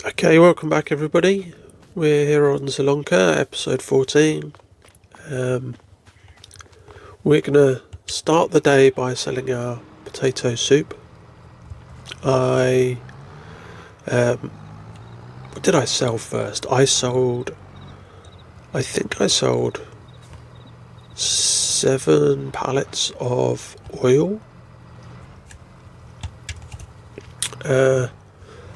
Okay, welcome back everybody. We're here on Zielonka, episode 14. We're going to start the day by selling our potato soup. What did I sell first? I think I sold 7 pallets of oil.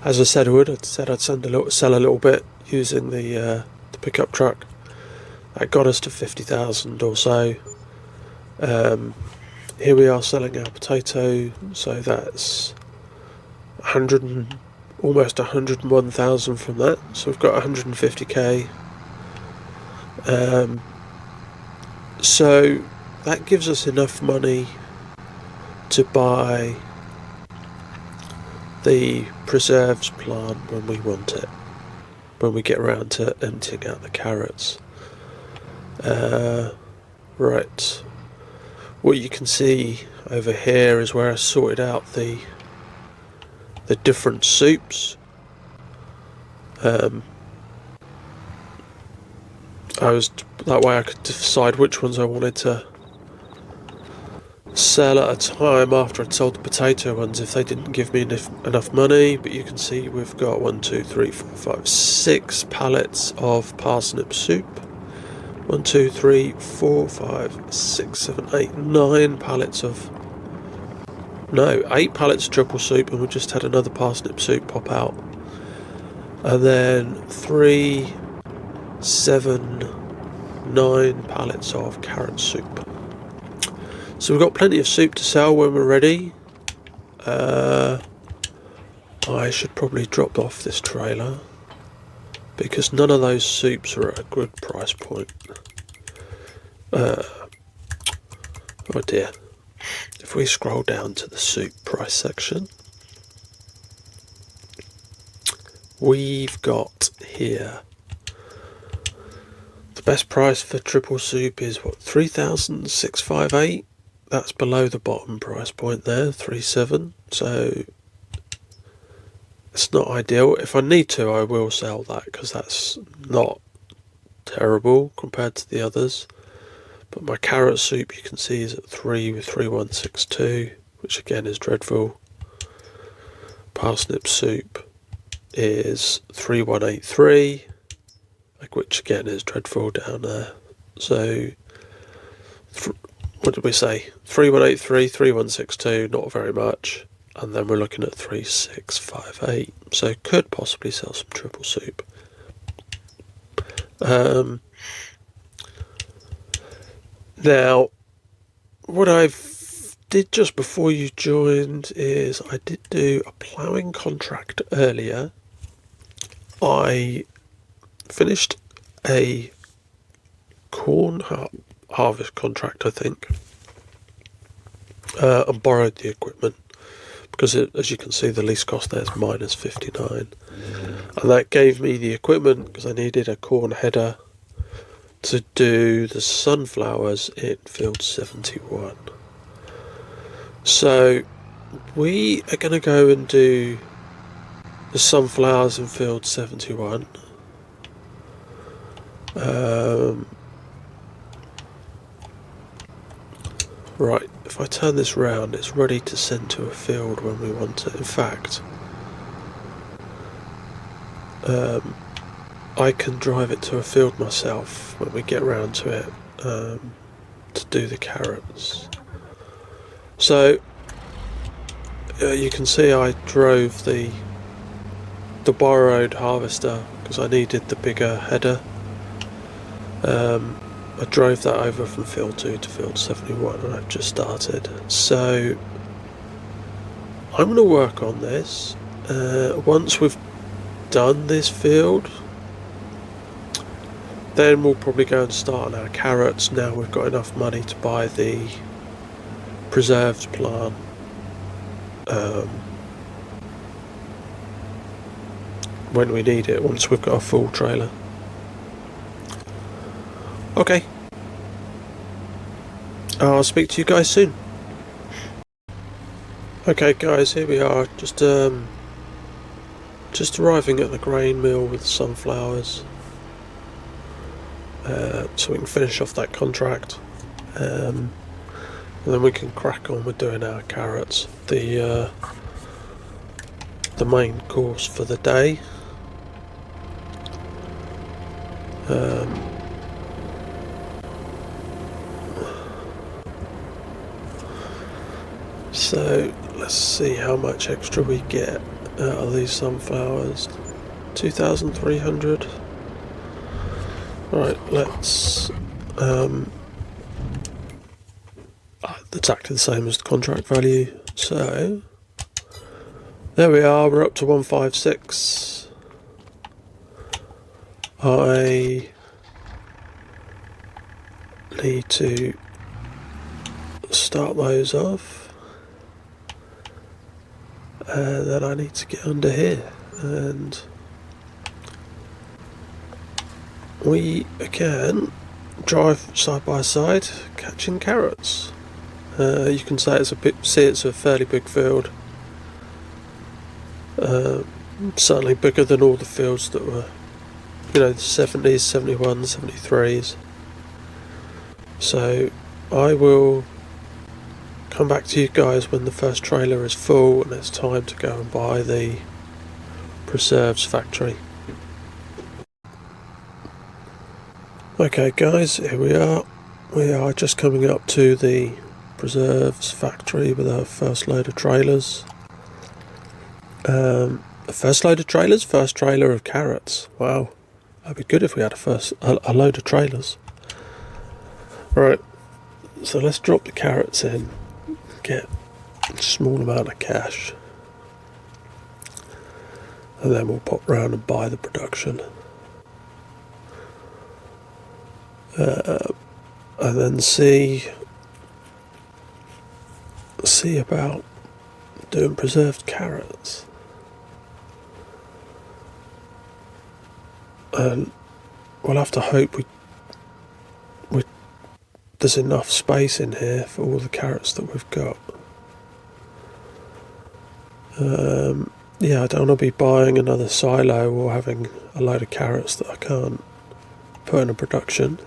As I said I'd sell a little bit using the pickup truck. That got us to 50,000 or so. Here we are selling our potato, so that's almost 101,000 from that. So we've got 150k. So that gives us enough money to buy the preserves plant when we want it, when we get around to emptying out the carrots. Right. What you can see over here is where I sorted out the different soups. That way I could decide which ones I wanted to sell at a time after I'd sold the potato ones if they didn't give me enough money. But you can see we've got 6 pallets of parsnip soup. 1, 2, 3, 4, 5, 6, 7, 8, 9 pallets of... No, 8 pallets of triple soup, and we just had another parsnip soup pop out. And then 3, 7, 9 pallets of carrot soup. So we've got plenty of soup to sell when we're ready. I should probably drop off this trailer, because none of those soups are at a good price point. Oh dear. If we scroll down to the soup price section, we've got here the best price for triple soup is what, 3,658. That's below the bottom price point there, 3,700. So it's not ideal. If I need to, I will sell that, because that's not terrible compared to the others. But my carrot soup, you can see, is at 3,3162, which again is dreadful. Parsnip soup is 3,183, which again is dreadful down there. So what did we say? 3,183, 3,162, not very much. And then we're looking at 3,658. So could possibly sell some triple soup. Now, what I did just before you joined is I did do a ploughing contract earlier. I finished a corn harvest contract, I think, and borrowed the equipment, because as you can see, the lease cost there is -59, and that gave me the equipment because I needed a corn header to do the sunflowers in field 71. So we are going to go and do the sunflowers in field 71. Right, if I turn this round, it's ready to send to a field when we want it. In fact, I can drive it to a field myself when we get round to it, to do the carrots. So you can see I drove the borrowed harvester because I needed the bigger header. I drove that over from field 2 to field 71, and I've just started. So I'm going to work on this. Once we've done this field, then we'll probably go and start on our carrots. Now we've got enough money to buy the preserves plant. When we need it, once we've got a full trailer. Okay. I'll speak to you guys soon. Okay guys, here we are. Just just arriving at the grain mill with sunflowers, so we can finish off that contract, and then we can crack on with doing our carrots. The main course for the day. So let's see how much extra we get out of these sunflowers. 2,300. Right, let's exactly the same as the contract value. So there we are, we're up to 156. I need to start those off. And then I need to get under here, and we can drive side by side catching carrots. You can say it's a fairly big field. Certainly bigger than all the fields that were, the 70s, 71s, 73s. So I will come back to you guys when the first trailer is full and it's time to go and buy the preserves factory. Okay guys, here we are. We are just coming up to the preserves factory with our first load of trailers. First trailer of carrots. Wow, that'd be good if we had a load of trailers. Right, so let's drop the carrots in, get a small amount of cash, and then we'll pop round and buy the production. And then see about doing preserved carrots. And we'll have to hope there's enough space in here for all the carrots that we've got. Yeah, I don't want to be buying another silo or having a load of carrots that I can't put in a production.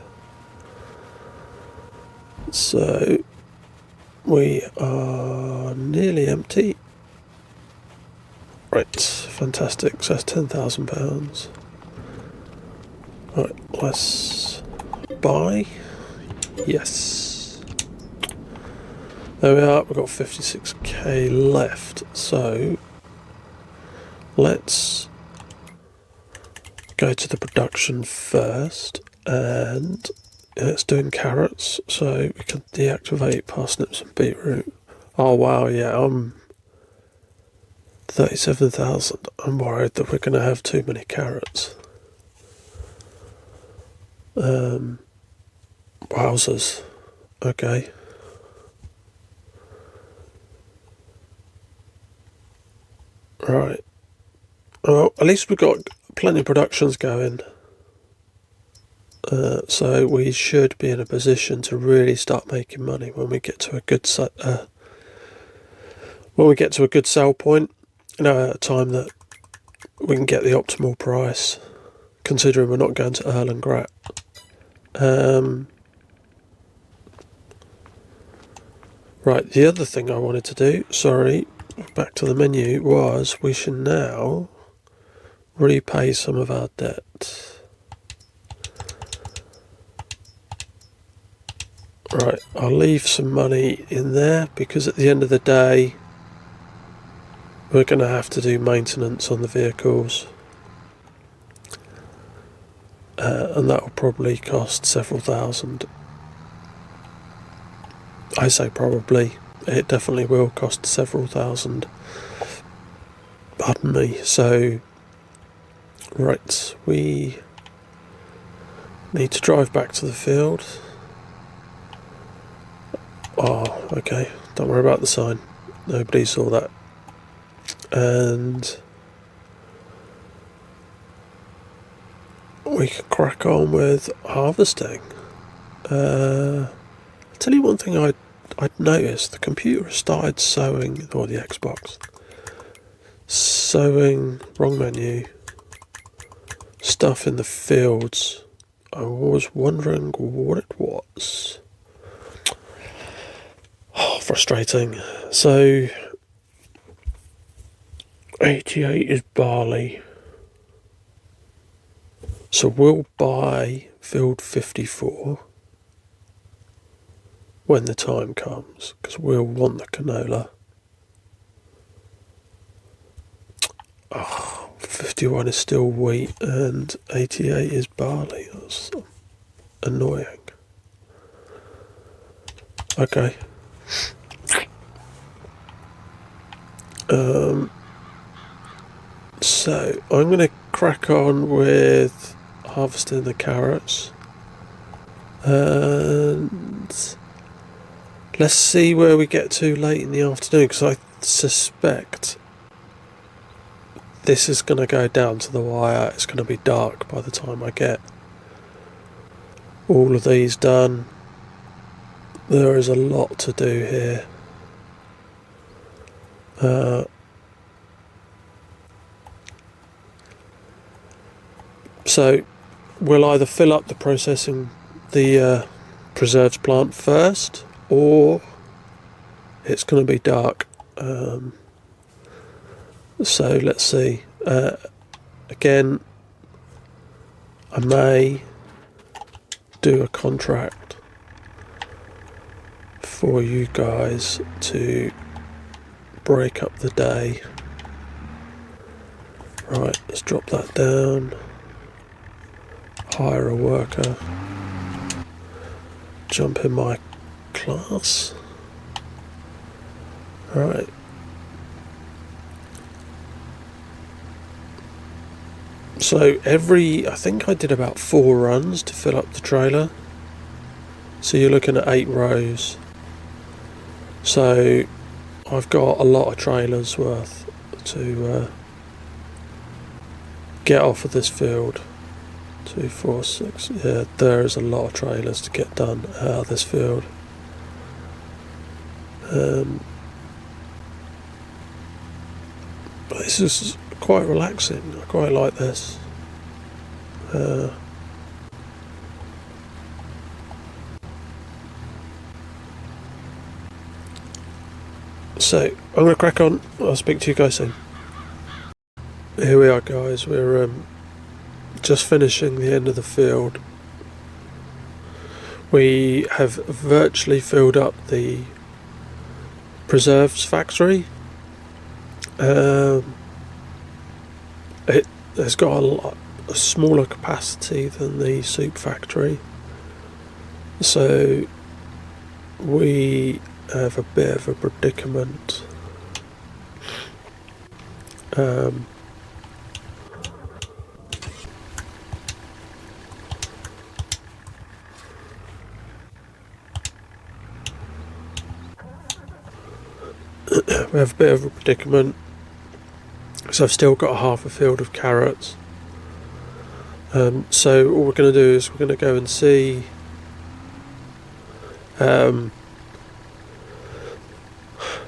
So we are nearly empty. Right, fantastic. So that's £10,000. Right, let's buy. Yes. There we are. We've got 56k left. So let's go to the production first, and it's doing carrots, so we can deactivate parsnips and beetroot. Oh wow, yeah, I'm 37,000. I'm worried that we're going to have too many carrots. Wowzers. Okay. Right. Well, at least we've got plenty of productions going. So we should be in a position to really start making money when we get to a good sell point. At a time that we can get the optimal price, considering we're not going to Earl and Grat. Right, the other thing I wanted to do, sorry, back to the menu, was we should now repay some of our debt. Right, I'll leave some money in there because at the end of the day we're going to have to do maintenance on the vehicles, and that will probably cost several thousand. I say probably, it definitely will cost several thousand. Pardon me. So, right, we need to drive back to the field. Oh, okay, don't worry about the sign. Nobody saw that. And we can crack on with harvesting. I'll tell you one thing I'd noticed. The computer started sowing, or the Xbox, Sowing, wrong menu. Stuff in the fields. I was wondering what it was. Oh, frustrating. So 88 is barley. So we'll buy field 54 when the time comes, because we'll want the canola. Oh, 51 is still wheat and 88 is barley. That's annoying. Okay. So I'm going to crack on with harvesting the carrots. And let's see where we get to late in the afternoon, because I suspect this is going to go down to the wire. It's going to be dark by the time I get all of these done. There is a lot to do here. So we'll either fill up the preserves plant first, or it's going to be dark. So let's see. Again, I may do a contract for you guys to break up the day. Right, let's drop that down. Hire a worker. Jump in my class. Right. So I think I did about 4 runs to fill up the trailer. So you're looking at 8 rows. So I've got a lot of trailers worth to get off of this field. 2, 4, 6. Yeah, there is a lot of trailers to get done out of this field. But this is quite relaxing. I quite like this. So I'm going to crack on. I'll speak to you guys soon. Here we are, guys. We're just finishing the end of the field. We have virtually filled up the preserves factory. It has got a smaller capacity than the soup factory, so we have a bit of a predicament. We have a bit of a predicament because I've still got half a field of carrots. So all we're going to do is we're going to go and see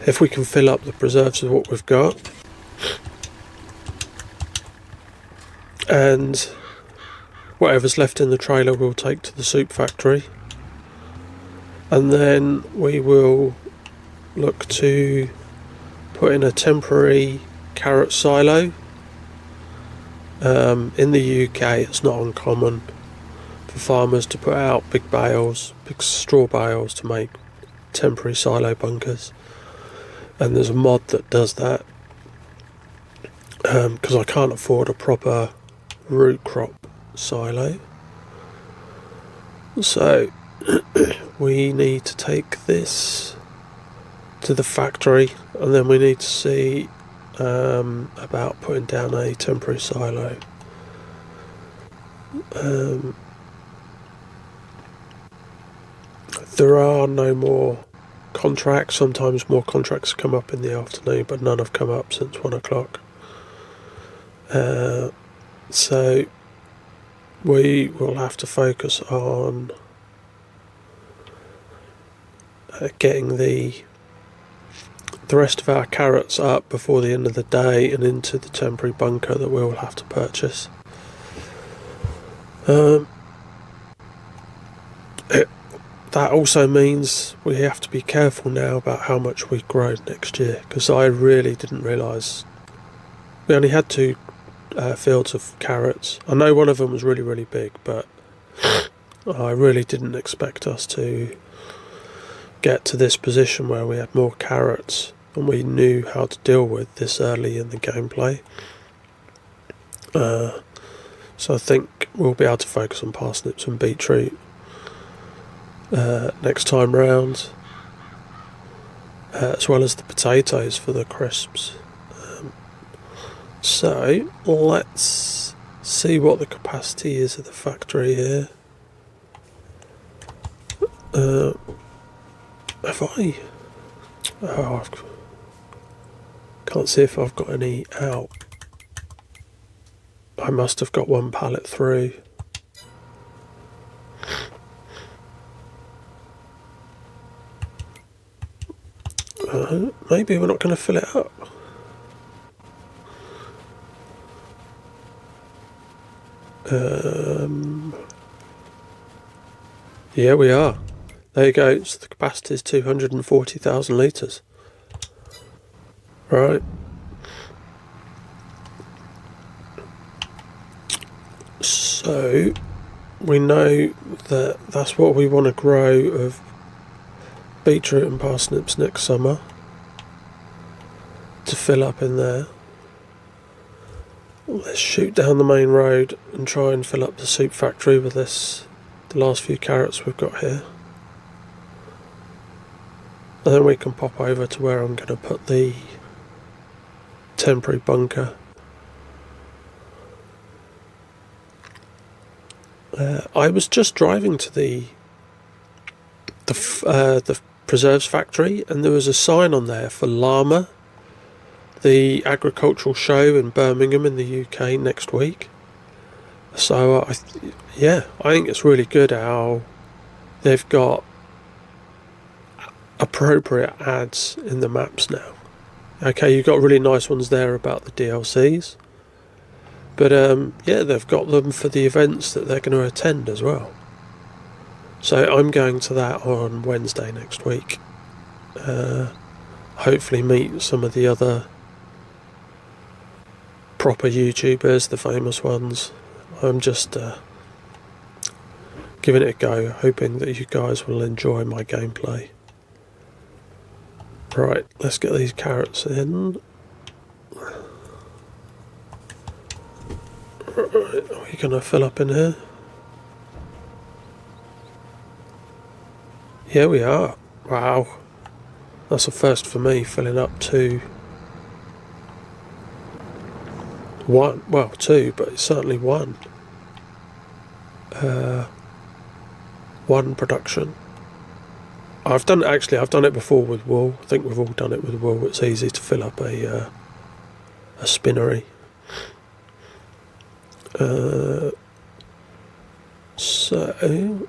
if we can fill up the preserves with what we've got, and whatever's left in the trailer we'll take to the soup factory, and then we will look to put in a temporary carrot silo. In the UK it's not uncommon for farmers to put out big straw bales to make temporary silo bunkers, and there's a mod that does that, because I can't afford a proper root crop silo. So we need to take this to the factory, and then we need to see about putting down a temporary silo. There are no more contracts. Sometimes more contracts come up in the afternoon, but none have come up since 1 o'clock. So we will have to focus on getting the the rest of our carrots up before the end of the day and into the temporary bunker that we'll have to purchase. That also means we have to be careful now about how much we grow next year, because I really didn't realise we only had 2 fields of carrots. I know one of them was really, really big, but I really didn't expect us to get to this position where we had more carrots and we knew how to deal with this early in the gameplay. So I think we'll be able to focus on parsnips and beetroot next time round, as well as the potatoes for the crisps. So let's see what the capacity is of the factory here. Have I? Oh, can't see if I've got any out. I must have got 1 pallet through. Maybe we're not going to fill it up. Yeah, we are. There you go. So the capacity is 240,000 litres. Right. So we know that that's what we want to grow of beetroot and parsnips next summer to fill up in there. Let's shoot down the main road and try and fill up the soup factory with the last few carrots we've got here. And then we can pop over to where I'm going to put the temporary bunker. I was just driving to the preserves factory, and there was a sign on there for Llama, the agricultural show in Birmingham in the UK next week. So I think it's really good how they've got appropriate ads in the maps now. Okay, you've got really nice ones there about the DLCs, but they've got them for the events that they're going to attend as well. So I'm going to that on Wednesday next week. Hopefully meet some of the other proper YouTubers, the famous ones. I'm just giving it a go, hoping that you guys will enjoy my gameplay. Right, let's get these carrots in. Right, are we going to fill up in here? Yeah, we are. Wow. That's a first for me, filling up 2. 1. Well, 2, but it's certainly 1. 1 production. I've done it before with wool. I think we've all done it with wool. It's easy to fill up a spinnery. So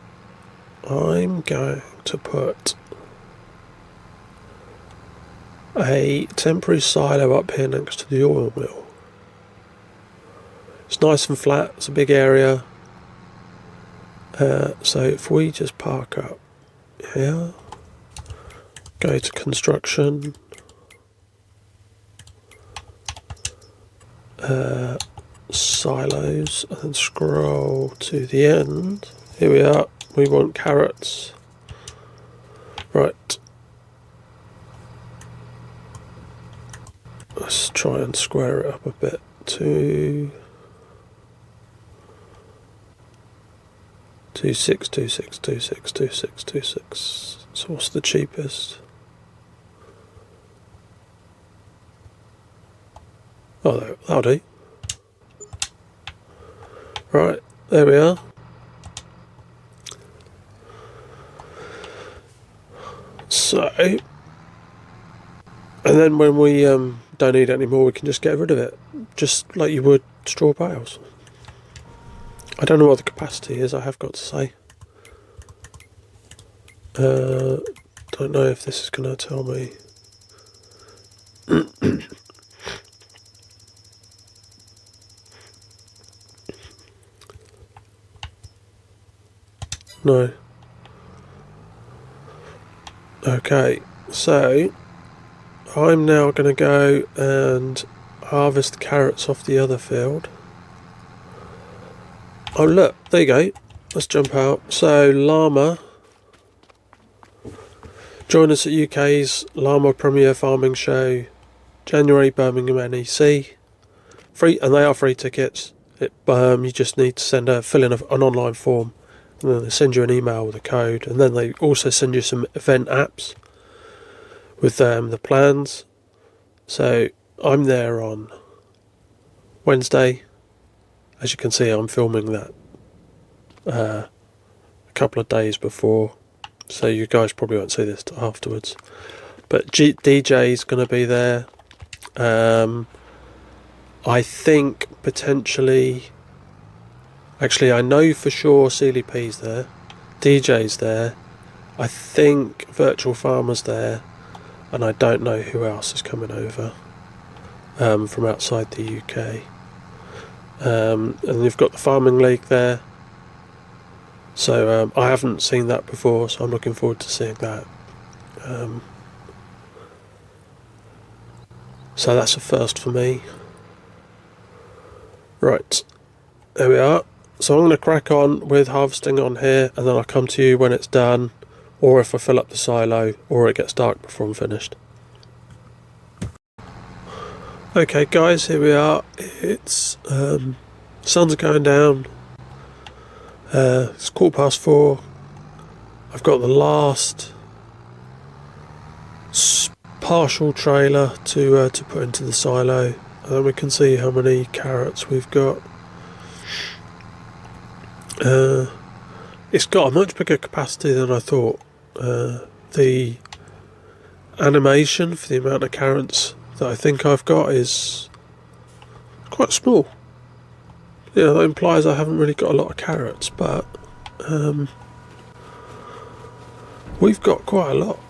I'm going to put a temporary silo up here next to the oil mill. It's nice and flat, it's a big area. So if we just park up here, go to construction, silos, and then scroll to the end. Here we are, we want carrots. Right. Let's try and square it up a bit to 26, 26, 26, 26, 26. So what's the cheapest? Oh, that'll do. Right, there we are. So, and then when we don't need it anymore, we can just get rid of it, just like you would straw bales. I don't know what the capacity is, I have got to say. Don't know if this is going to tell me. No. Okay, so I'm now going to go and harvest carrots off the other field. Oh look, there you go. Let's jump out. So Llama, join us at UK's Llama Premier Farming Show, January, Birmingham NEC. Free, and they are free tickets. You just need to fill in an online form, and then they send you an email with a code, and then they also send you some event apps with the plans. So I'm there on Wednesday. As you can see, I'm filming that a couple of days before, so you guys probably won't see this afterwards. But DJ's going to be there. I think potentially, actually I know for sure Sealy P's there, DJ's there, I think Virtual Farmer's there, and I don't know who else is coming over from outside the UK. And you've got the Farming League there, so I haven't seen that before, so I'm looking forward to seeing that. So that's a first for me. Right, there we are. So I'm going to crack on with harvesting on here, and then I'll come to you when it's done, or if I fill up the silo, or it gets dark before I'm finished. Okay guys, here we are. It's sun's going down. It's 4:15. I've got the last partial trailer to put into the silo, and then we can see how many carrots we've got. It's got a much bigger capacity than I thought. The animation for the amount of carrots that I think I've got is quite small. Yeah, that implies I haven't really got a lot of carrots, but we've got quite a lot.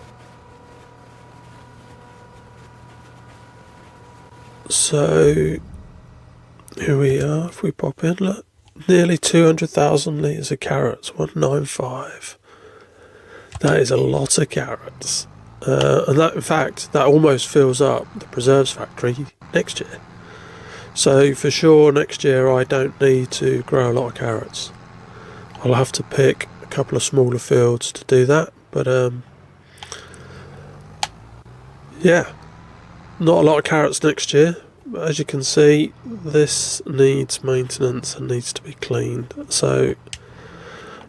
So here we are. If we pop in, look, nearly 200,000 litres of carrots, 195. That is a lot of carrots. And that, in fact, that almost fills up the preserves factory next year. So for sure next year I don't need to grow a lot of carrots. I'll have to pick a couple of smaller fields to do that, but yeah, not a lot of carrots next year. As you can see, this needs maintenance and needs to be cleaned, so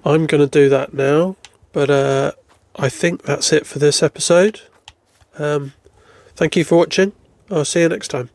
I'm going to do that now. But I think that's it for this episode. Thank you for watching. I'll see you next time.